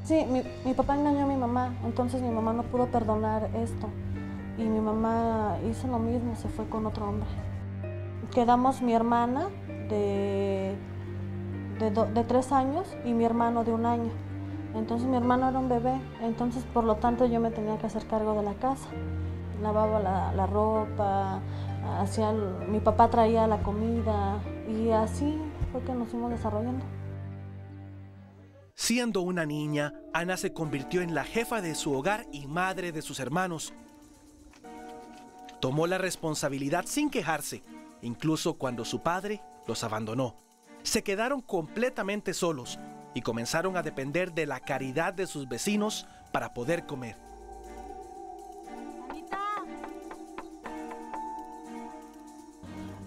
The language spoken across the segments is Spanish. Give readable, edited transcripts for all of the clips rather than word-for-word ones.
Sí, mi papá engañó a mi mamá, entonces mi mamá no pudo perdonar esto. Y mi mamá hizo lo mismo, se fue con otro hombre. Quedamos mi hermana de 3 años y mi hermano de 1 año. Entonces mi hermano era un bebé, entonces por lo tanto yo me tenía que hacer cargo de la casa. Lavaba la ropa, mi papá traía la comida y así fue que nos fuimos desarrollando. Siendo una niña, Ana se convirtió en la jefa de su hogar y madre de sus hermanos. Tomó la responsabilidad sin quejarse, incluso cuando su padre los abandonó. Se quedaron completamente solos y comenzaron a depender de la caridad de sus vecinos para poder comer.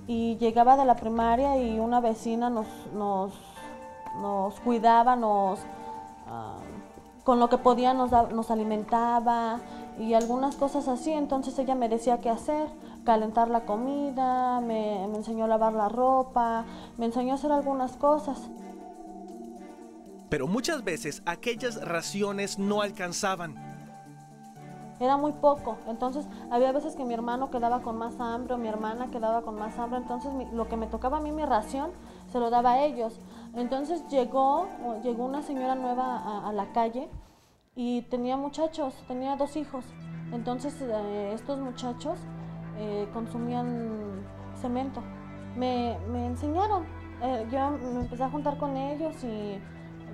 Y llegaba de la primaria y una vecina nos cuidaba, con lo que podía nos alimentaba y algunas cosas así. Entonces ella me decía qué hacer, calentar la comida, me enseñó a lavar la ropa, me enseñó a hacer algunas cosas. Pero muchas veces aquellas raciones no alcanzaban. Era muy poco, entonces había veces que mi hermano quedaba con más hambre o mi hermana quedaba con más hambre, entonces lo que me tocaba a mí, mi ración, se lo daba a ellos. Entonces llegó una señora nueva a la calle y tenía muchachos, tenía 2 hijos. Entonces estos muchachos consumían cemento. Me enseñaron, yo me empecé a juntar con ellos y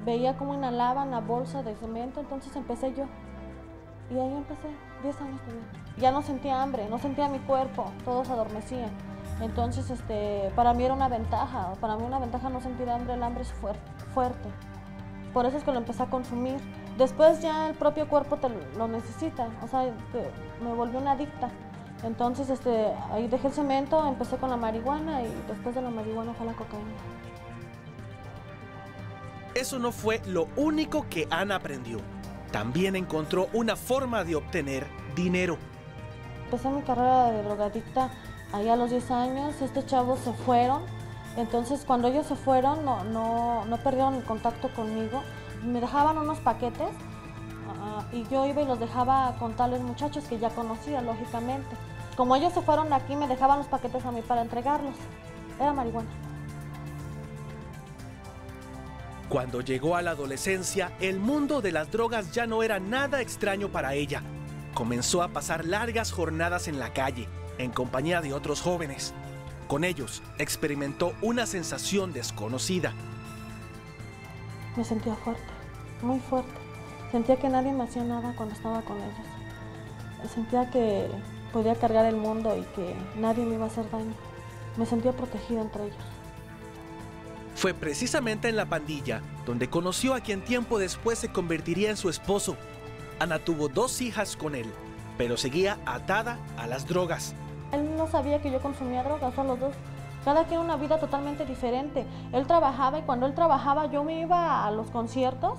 veía cómo inhalaban la bolsa de cemento, entonces empecé yo. Y ahí empecé, 10 años tenía. Ya no sentía hambre, no sentía mi cuerpo, todo se adormecía. Entonces, para mí era una ventaja. Para mí una ventaja no sentir hambre, el hambre es fuerte. Por eso es que lo empecé a consumir. Después ya el propio cuerpo te lo necesita, o sea, me volví una adicta. Entonces, ahí dejé el cemento, empecé con la marihuana y después de la marihuana fue la cocaína. Eso no fue lo único que Ana aprendió. También encontró una forma de obtener dinero. Empecé mi carrera de drogadicta ahí a los 10 años, estos chavos se fueron, entonces cuando ellos se fueron no perdieron el contacto conmigo, me dejaban unos paquetes y yo iba y los dejaba con tales muchachos que ya conocía, lógicamente. Como ellos se fueron de aquí, me dejaban los paquetes a mí para entregarlos, era marihuana. Cuando llegó a la adolescencia, el mundo de las drogas ya no era nada extraño para ella. Comenzó a pasar largas jornadas en la calle, en compañía de otros jóvenes. Con ellos, experimentó una sensación desconocida. Me sentía fuerte, muy fuerte. Sentía que nadie me hacía nada cuando estaba con ellos. Sentía que podía cargar el mundo y que nadie me iba a hacer daño. Me sentía protegida entre ellos. Fue precisamente en la pandilla donde conoció a quien tiempo después se convertiría en su esposo. Ana tuvo 2 hijas con él, pero seguía atada a las drogas. Él no sabía que yo consumía drogas, son los dos. Cada quien una vida totalmente diferente. Él trabajaba y cuando él trabajaba yo me iba a los conciertos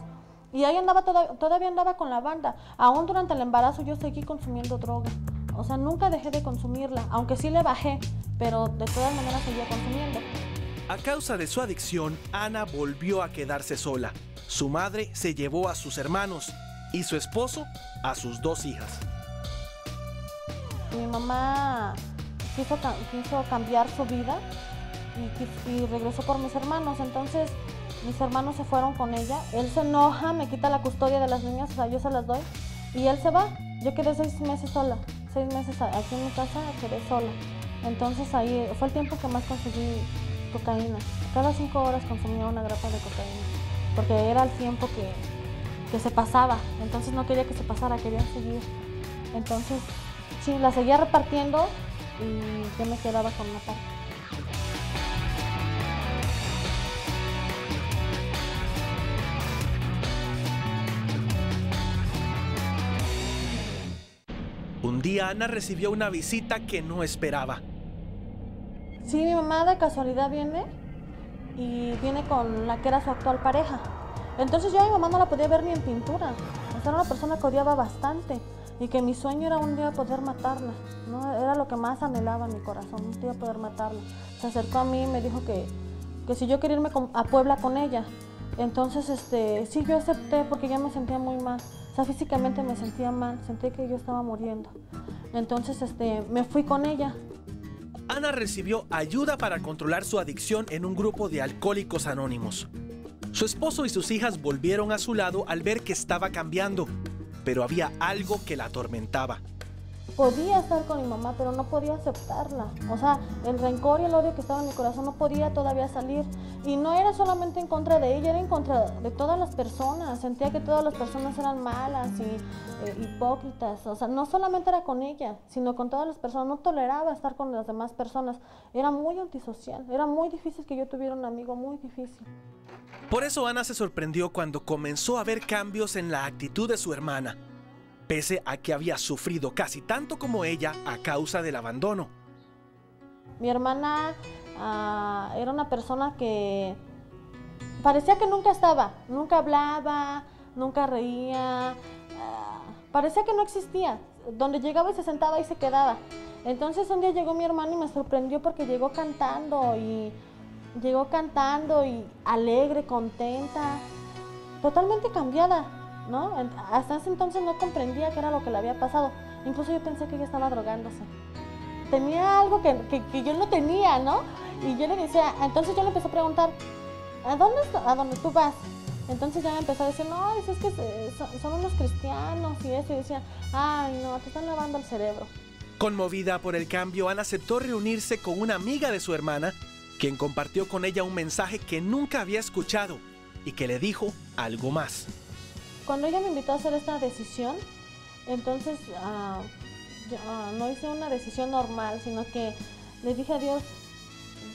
y ahí andaba todavía andaba con la banda. Aún durante el embarazo yo seguí consumiendo droga. O sea, nunca dejé de consumirla, aunque sí le bajé, pero de todas maneras seguía consumiendo. A causa de su adicción, Ana volvió a quedarse sola. Su madre se llevó a sus hermanos y su esposo a sus 2 hijas. Mi mamá quiso cambiar su vida y regresó por mis hermanos, entonces mis hermanos se fueron con ella. Él se enoja, me quita la custodia de las niñas, o sea, yo se las doy y él se va. Yo quedé 6 meses sola, 6 meses aquí en mi casa quedé sola. Entonces ahí fue el tiempo que más conseguí cocaína. Cada 5 horas consumía una grapa de cocaína, porque era el tiempo que se pasaba, entonces no quería que se pasara, quería seguir. Entonces, sí, la seguía repartiendo y yo me quedaba con una parte. Un día Ana recibió una visita que no esperaba. Sí, mi mamá de casualidad viene y viene con la que era su actual pareja. Entonces yo a mi mamá no la podía ver ni en pintura. O sea, era una persona que odiaba bastante y que mi sueño era un día poder matarla, ¿no? Era lo que más anhelaba en mi corazón, un día poder matarla. Se acercó a mí y me dijo que si yo quería irme a Puebla con ella, Entonces, sí, yo acepté porque ya me sentía muy mal. O sea, físicamente me sentía mal, sentí que yo estaba muriendo. Entonces, me fui con ella. Ana recibió ayuda para controlar su adicción en un grupo de alcohólicos anónimos. Su esposo y sus hijas volvieron a su lado al ver que estaba cambiando, pero había algo que la atormentaba. Podía estar con mi mamá, pero no podía aceptarla. O sea, el rencor y el odio que estaba en mi corazón no podía todavía salir. Y no era solamente en contra de ella, era en contra de todas las personas. Sentía que todas las personas eran malas y hipócritas. O sea, no solamente era con ella, sino con todas las personas. No toleraba estar con las demás personas. Era muy antisocial. Era muy difícil que yo tuviera un amigo, muy difícil. Por eso Ana se sorprendió cuando comenzó a ver cambios en la actitud de su hermana, pese a que había sufrido casi tanto como ella a causa del abandono. Mi hermana era una persona que parecía que nunca estaba, nunca hablaba, nunca reía, parecía que no existía. Donde llegaba y se sentaba y se quedaba. Entonces un día llegó mi hermana y me sorprendió porque llegó cantando y alegre, contenta, totalmente cambiada, ¿no? Hasta ese entonces no comprendía qué era lo que le había pasado. Incluso yo pensé que ella estaba drogándose. Tenía algo que yo no tenía, ¿no? Y yo le decía, entonces yo le empecé a preguntar, ¿a dónde tú vas? Entonces ya me empezó a decir, no, es que son unos cristianos y eso. Y decía, ay, no, te están lavando el cerebro. Conmovida por el cambio, Ana aceptó reunirse con una amiga de su hermana, quien compartió con ella un mensaje que nunca había escuchado y que le dijo algo más. Cuando ella me invitó a hacer esta decisión, entonces no hice una decisión normal, sino que le dije a Dios,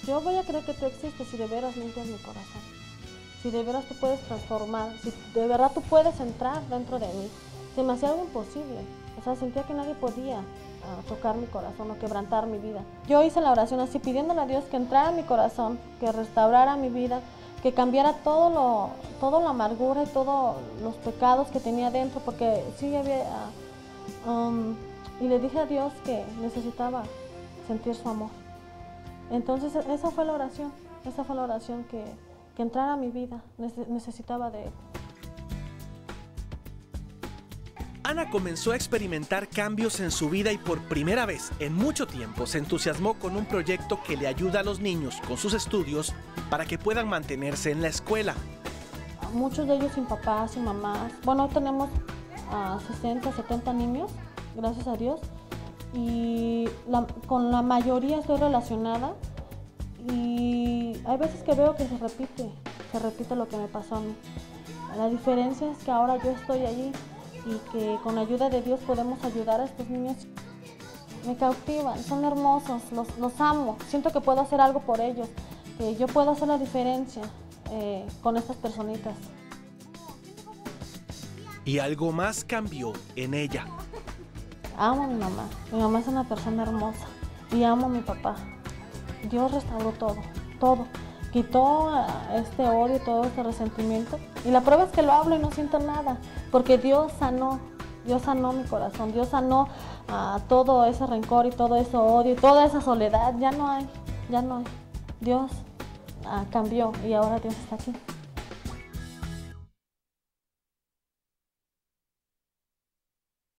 yo voy a creer que tú existes si de veras limpias mi corazón, si de veras tú puedes transformar, si de verdad tú puedes entrar dentro de mí. Se me hacía algo imposible, o sea, sentía que nadie podía tocar mi corazón o quebrantar mi vida. Yo hice la oración así, pidiéndole a Dios que entrara en mi corazón, que restaurara mi vida, que cambiara toda la amargura y todos los pecados que tenía dentro, porque sí había... y le dije a Dios que necesitaba sentir su amor. Entonces esa fue la oración que entrara a mi vida, necesitaba de él. Ana comenzó a experimentar cambios en su vida y por primera vez en mucho tiempo se entusiasmó con un proyecto que le ayuda a los niños con sus estudios para que puedan mantenerse en la escuela. Muchos de ellos sin papás, sin mamás. Bueno, tenemos 60, 70 niños, gracias a Dios, y con la mayoría estoy relacionada y hay veces que veo que se repite lo que me pasó a mí. La diferencia es que ahora yo estoy allí y que con ayuda de Dios podemos ayudar a estos niños. Me cautivan, son hermosos, los amo, siento que puedo hacer algo por ellos, que yo puedo hacer la diferencia con estas personitas. Y algo más cambió en ella. Amo a mi mamá es una persona hermosa y amo a mi papá. Dios restauró todo, quitó este odio, todo este resentimiento y la prueba es que lo hablo y no siento nada, porque Dios sanó mi corazón, Dios sanó todo ese rencor y todo ese odio y toda esa soledad, ya no hay. Dios cambió y ahora Dios está aquí.